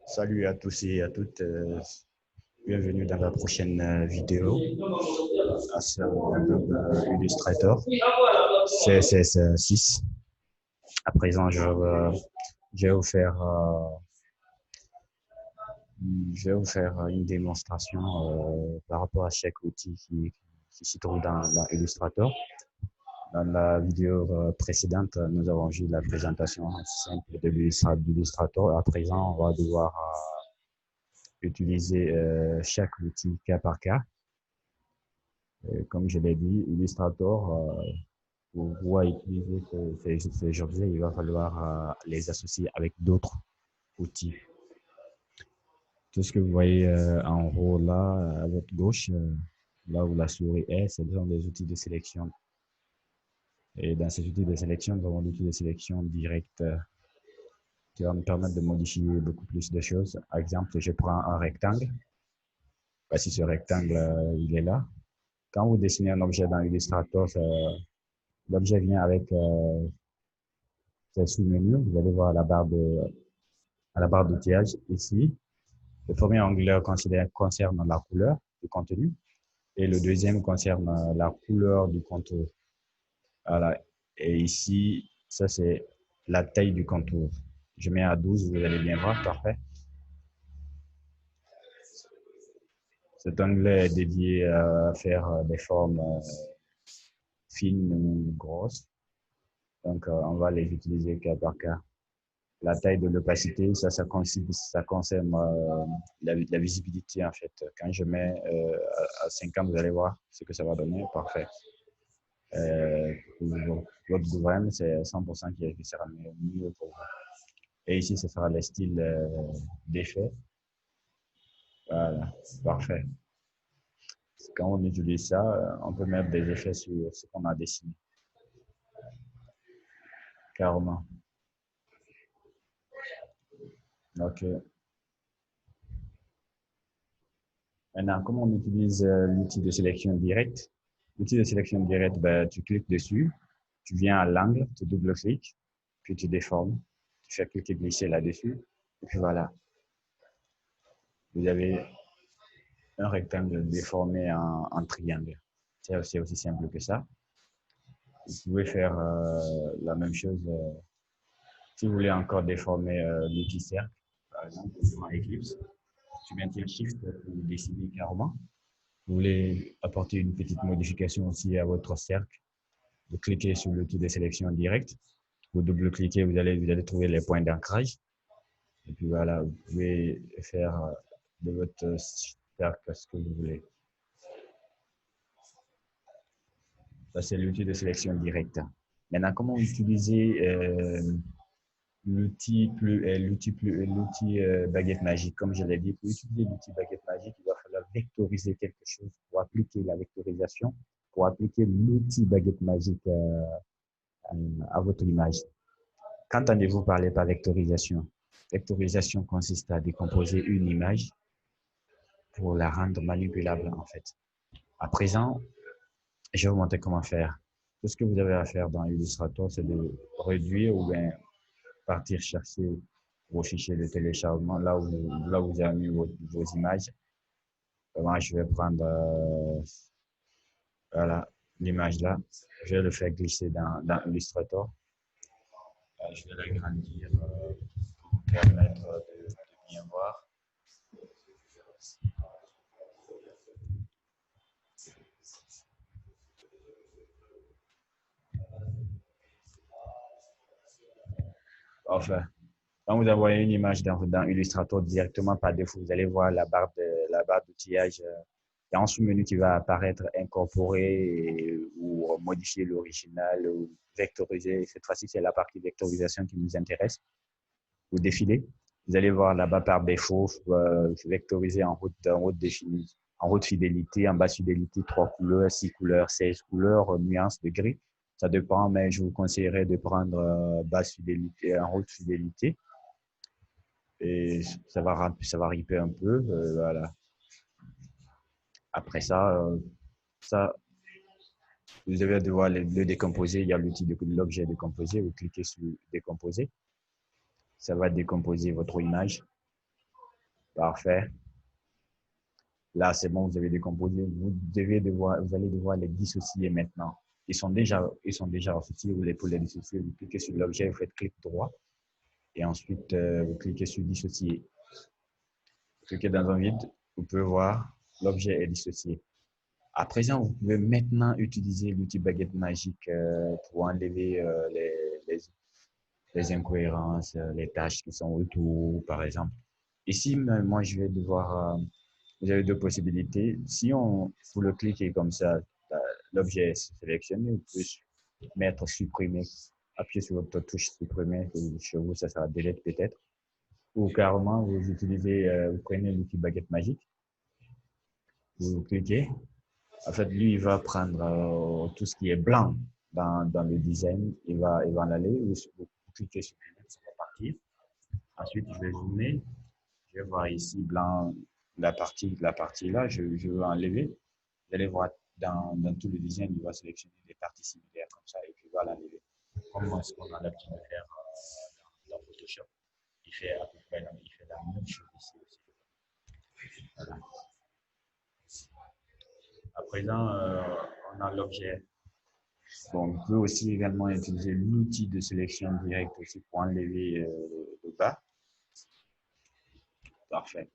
Salut à tous et à toutes. Bienvenue dans la prochaine vidéo sur Adobe Illustrator CSS 6. À présent, je vais vous faire, une démonstration par rapport à chaque outil qui se trouve dans Illustrator. Dans la vidéo précédente, nous avons vu la présentation simple de l'Illustrator. À présent, on va devoir utiliser chaque outil cas par cas. Comme je l'ai dit, Illustrator, pour pouvoir utiliser ces objets, il va falloir les associer avec d'autres outils. Tout ce que vous voyez en haut là, à votre gauche, là où la souris est, ce sont des outils de sélection. Et dans ces outils de sélection, nous avons l'outil de sélection direct qui va me permettre de modifier beaucoup plus de choses. Par exemple, je prends un rectangle. Voici ce rectangle, il est là. Quand vous dessinez un objet dans Illustrator, l'objet vient avec ses sous-menus. Vous allez voir à la barre d'outillage ici. Le premier onglet concerne la couleur du contenu et le deuxième concerne la couleur du contour. Voilà. Et ici, ça c'est la taille du contour. Je mets à 12, vous allez bien voir, parfait. Cet onglet est dédié à faire des formes fines ou grosses. Donc, on va les utiliser cas par cas. La taille de l'opacité, ça concerne la visibilité en fait. Quand je mets à 50, vous allez voir ce que ça va donner. Parfait. Pour votre gouvernement, c'est 100% qui sera mieux pour vous. Et ici, ce sera les styles d'effets. Voilà, parfait. Quand on utilise ça, on peut mettre des effets sur ce qu'on a dessiné. Carrément. OK. Maintenant, comment on utilise l'outil de sélection directe? L'outil de sélection directe, ben, tu cliques dessus, tu viens à l'angle, tu double-cliques, puis tu déformes, tu fais cliquer glisser là-dessus, et puis voilà. Vous avez un rectangle déformé en triangle. C'est aussi simple que ça. Vous pouvez faire la même chose si vous voulez encore déformer l'outil cercle, par exemple, dans Eclipse. Tu viens tirer Shift pour dessiner carrément. Vous voulez apporter une petite modification aussi à votre cercle. Vous cliquez sur l'outil de sélection directe. Vous double-cliquez, vous allez trouver les points d'ancrage. Et puis voilà, vous pouvez faire de votre cercle ce que vous voulez. Ça, c'est l'outil de sélection directe. Maintenant, comment utiliser l'outil baguette magique? Comme je l'ai dit, pour utiliser l'outil baguette magique, il va falloir vectoriser quelque chose pour appliquer la vectorisation, pour appliquer l'outil baguette magique à votre image. Qu'entendez-vous par vectorisation? Vectorisation consiste à décomposer une image pour la rendre manipulable, en fait. À présent, je vais vous montrer comment faire. Tout ce que vous avez à faire dans Illustrator, c'est de réduire ou bien partir chercher vos fichiers de téléchargement là où vous avez mis vos images. Moi, je vais prendre voilà, l'image là. Je vais le faire glisser dans Illustrator. Je vais l'agrandir pour permettre de bien voir. Enfin, quand vous envoyez une image dans Illustrator directement par défaut, vous allez voir la barre d'outillage. Il y a un sous-menu qui va apparaître, incorporer ou modifier l'original ou vectoriser. Cette fois-ci, c'est la partie vectorisation qui nous intéresse. Vous défilez. Vous allez voir là-bas par défaut, vectoriser en haute fidélité, en basse fidélité, 3 couleurs, 6 couleurs, 16 couleurs, nuances de gris. Ça dépend, mais je vous conseillerais de prendre basse fidélité, en haute fidélité. Et ça va ripper un peu. Voilà. Après ça, vous devez devoir le décomposer. Il y a l'outil de l'objet décomposé. Vous cliquez sur décomposer. Ça va décomposer votre image. Parfait. Là, c'est bon, vous avez décomposé. Vous allez devoir les dissocier maintenant. Ils sont déjà associés. Vous les pouvez les dissocier. Vous cliquez sur l'objet, vous faites clic droit. Et ensuite, vous cliquez sur dissocier. Vous cliquez dans un vide. Vous pouvez voir l'objet est dissocié. À présent, vous pouvez maintenant utiliser l'outil baguette magique pour enlever les incohérences, les tâches qui sont autour, par exemple. Ici, moi, je vais devoir vous avez deux possibilités. Si vous le cliquez comme ça, l'objet est sélectionné, vous pouvez mettre supprimer, appuyer sur votre touche supprimer, chez vous, ça sera delete peut-être. Ou carrément, vous prenez l'outil baguette magique, vous cliquez. En fait, lui, il va prendre tout ce qui est blanc dans le design, il va en aller, vous cliquez sur ça va partir. Ensuite, je vais zoomer. Je vais voir ici blanc, la partie là, je veux enlever. Vous allez voir dans tout le design, il va sélectionner des parties similaires comme ça et puis il va l'enlever. Comment est-ce qu'on a l'habitude de faire dans Photoshop? Il fait à peu près la même chose ici aussi. Voilà. À présent, on a l'objet. Bon, on peut aussi également utiliser l'outil de sélection directe aussi pour enlever le bas. Parfait.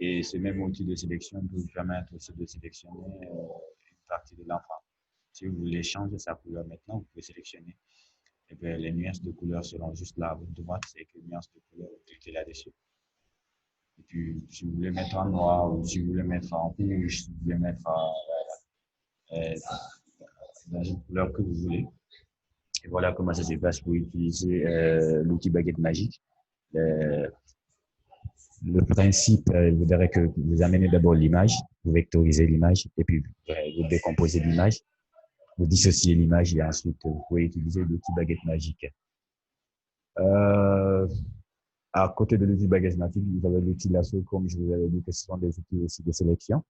Et ce même outil de sélection peut vous permettre aussi de sélectionner une partie de l'enfant. Si vous voulez changer sa couleur maintenant, vous pouvez sélectionner. Et bien, les nuances de couleur seront juste là. Votre devoir, c'est que les nuances de couleur, vous cliquez là-dessus. Et puis, si vous voulez mettre en noir ou si vous voulez mettre en rouge, si vous voulez mettre euh, dans une couleur que vous voulez. Et voilà comment ça se passe pour utiliser l'outil baguette magique. Le principe, il voudrait que vous amenez d'abord l'image, vous vectorisez l'image et puis vous décomposez l'image, vous dissociez l'image et ensuite vous pouvez utiliser l'outil baguette magique. Euh, à côté de l'outil baguette magique, vous avez l'outil lasso, comme je vous avais dit que ce sont des outils aussi de sélection.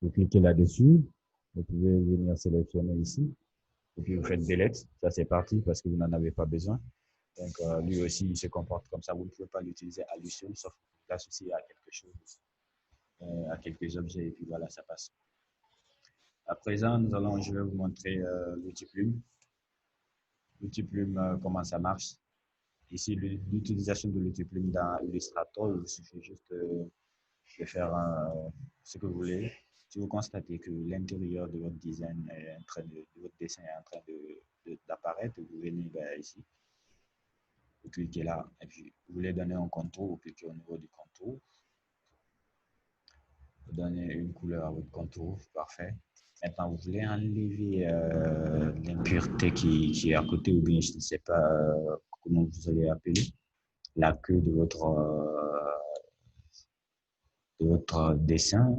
Vous cliquez là-dessus, vous pouvez venir sélectionner ici et puis vous faites delete, ça c'est parti parce que vous n'en avez pas besoin. Donc lui aussi, il se comporte comme ça, vous ne pouvez pas l'utiliser à lui seul, sauf que vous l'associez à quelque chose. À quelques objets et puis voilà, ça passe. À présent, je vais vous montrer l'outil plume. L'outil plume, comment ça marche. Ici, l'utilisation de l'outil plume dans Illustrator, il suffit juste de faire ce que vous voulez. Si vous constatez que l'intérieur de votre design est en train de votre dessin est en train d'apparaître, vous venez ici, vous cliquez là, et puis vous voulez donner un contour, vous cliquez au niveau du contour. Vous donnez une couleur à votre contour, parfait. Maintenant, vous voulez enlever l'impureté qui est à côté, ou bien je ne sais pas comment vous allez appeler, la queue de votre dessin.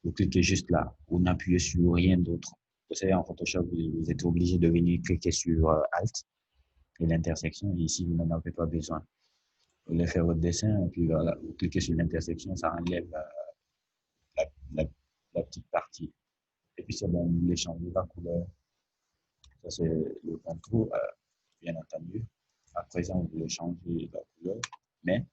Vous cliquez juste là, vous n'appuyez sur rien d'autre. Vous savez, en Photoshop, vous êtes obligé de venir cliquer sur Alt et l'intersection, et ici, vous n'en avez pas besoin. Vous voulez faire votre dessin, et puis voilà, vous cliquez sur l'intersection, ça enlève la, la, la petite partie. Et puis c'est bon, vous voulez changer la couleur. Ça, c'est le contour, bien entendu. À présent, vous voulez changer la couleur. Mais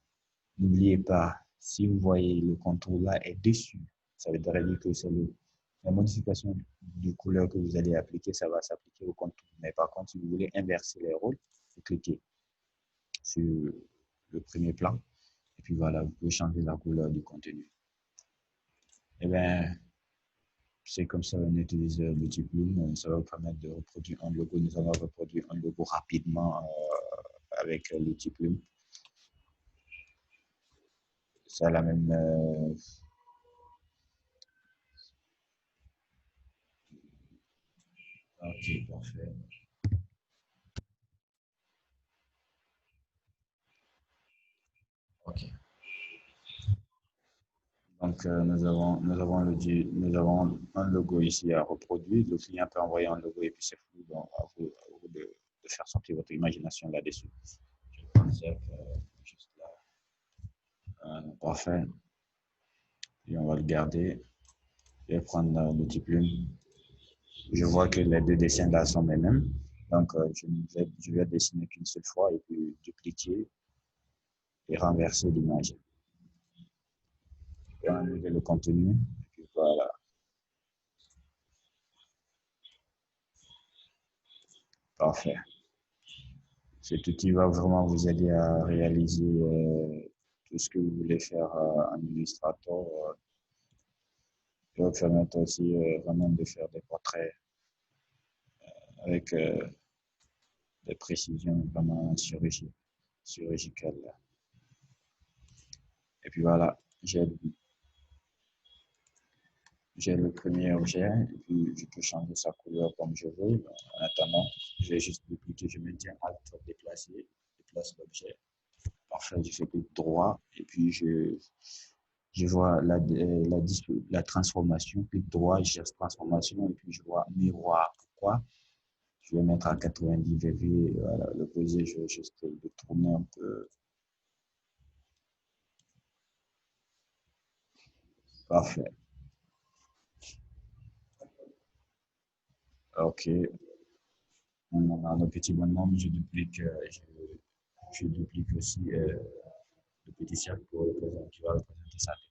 n'oubliez pas, si vous voyez le contour là est dessus, ça veut dire que c'est la modification de couleur que vous allez appliquer, ça va s'appliquer au contour. Mais par contre, si vous voulez inverser les rôles, vous cliquez sur le premier plan. Et puis voilà, vous pouvez changer la couleur du contenu. Eh bien, c'est comme ça qu'on utilise l'outil plume. Ça va vous permettre de reproduire un logo. Nous allons reproduire un logo rapidement avec l'outil plume. C'est la même. Ok, parfait. Ok. Donc, nous avons un logo ici à reproduire. Le client peut envoyer un logo et puis c'est fou. Donc, à vous de faire sortir votre imagination là-dessus. Je pensais que juste là. Parfait. Et on va le garder. Je vais prendre l'outil plume. Je vois que les deux dessins là sont les mêmes. Donc, je vais dessiner qu'une seule fois et puis dupliquer et renverser l'image. annuler le contenu. Et puis voilà. Parfait. Cet outil va vraiment vous aider à réaliser tout ce que vous voulez faire en Illustrator. Il va vous permettre aussi vraiment de faire des portraits avec des précisions vraiment chirurgicales. Et puis voilà, j'ai le premier objet et puis je peux changer sa couleur comme je veux. En attendant, je vais juste dupliquer, je maintiens Alt déplacer, déplace l'objet. Parfait, je fais clic droit et puis je vois la transformation, clic droit, je cherche transformation et puis je vois miroir. Pourquoi? Je vais mettre à 90 degrés, voilà, le poser, je vais juste le tourner un peu. Parfait. Ok. On a le petit bonhomme, je duplique aussi le petit cercle pour représenter, qui va représenter sa tête.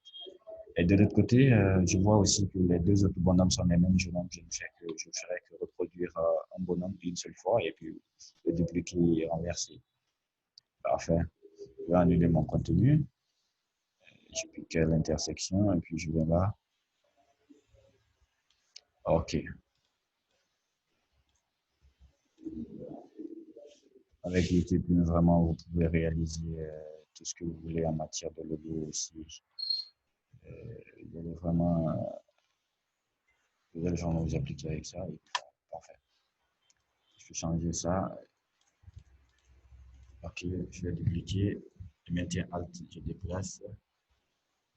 Et de l'autre côté, je vois aussi que les deux autres bonhommes sont les mêmes. Donc, je ne ferai que reproduire un bonhomme une seule fois et puis le dupliquer et renverser. Parfait. Je vais annuler mon contenu. Je clique à l'intersection et puis je vais là. OK. Avec YouTube, vraiment, vous pouvez réaliser tout ce que vous voulez en matière de logo aussi. Vous allez vraiment, vous allez vraiment vous appliquer avec ça. Et parfait. Je vais changer ça. OK, je vais dupliquer. Je maintiens Alt, je déplace.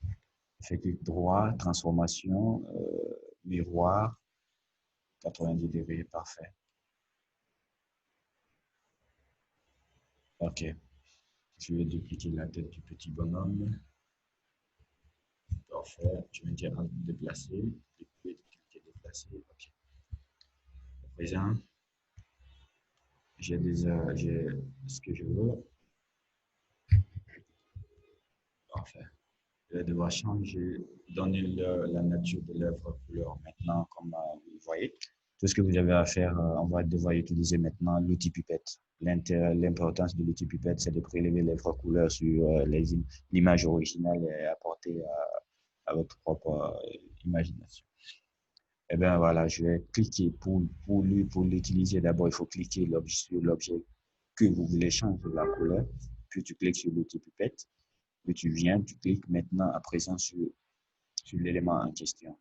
Je fais clic droit, transformation, miroir, 90 degrés, parfait. OK. Je vais dupliquer la tête du petit bonhomme. Parfait. Je maintiens Alt, déplacer. Cliquer, déplacer. OK. À présent, j'ai ce que je veux. Parfait. Je vais devoir changer, donner la nature de l'œuvre couleur maintenant, comme vous le voyez. Tout ce que vous avez à faire, on va devoir utiliser maintenant l'outil Pipette. L'importance de l'outil Pipette, c'est de prélever les vraies couleurs sur l'image originale et apporter à votre propre imagination. Et bien voilà, je vais cliquer pour l'utiliser. D'abord, il faut cliquer sur l'objet que vous voulez changer la couleur. Puis tu cliques sur l'outil Pipette. Puis tu viens, tu cliques maintenant à présent sur l'élément en question.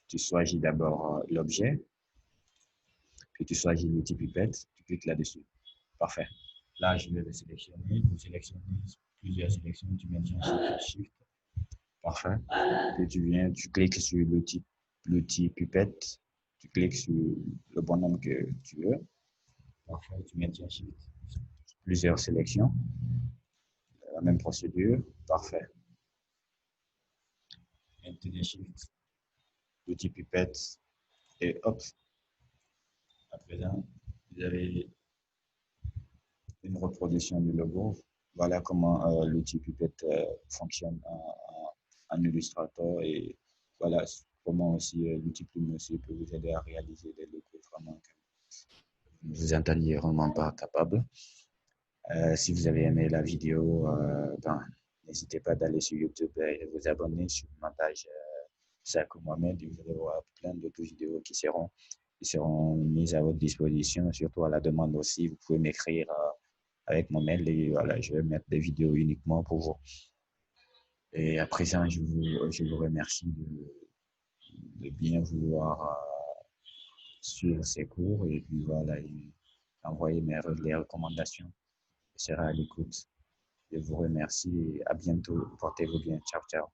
Tu choisis d'abord l'objet, puis tu choisis l'outil Pipette, tu cliques là-dessus. Parfait. Là, je vais le sélectionner. Vous sélectionnez plusieurs sélections, tu maintiens Shift. Parfait. Puis tu viens, tu cliques sur l'outil Pipette, tu cliques sur le bonhomme que tu veux. Parfait. Tu maintiens Shift. Plusieurs sélections. La même procédure. Parfait. Maintenez Shift. L'outil Pipette. Et hop. À présent, vous avez une reproduction du logo. Voilà comment l'outil Pipette fonctionne en Illustrator et voilà comment aussi l'outil Plume aussi peut vous aider à réaliser des logos vraiment que vous entendiez vraiment pas capable. Si vous avez aimé la vidéo, n'hésitez pas d'aller sur YouTube et vous abonner sur ma page Sakou Mohamed et vous allez voir plein d'autres vidéos qui seront mises à votre disposition, surtout à la demande aussi. Vous pouvez m'écrire avec mon mail et voilà, je vais mettre des vidéos uniquement pour vous. Et à présent, je vous remercie de bien vouloir suivre ces cours et puis voilà, et envoyer les recommandations. Je serai à l'écoute. Je vous remercie et à bientôt. Portez-vous bien. Ciao, ciao.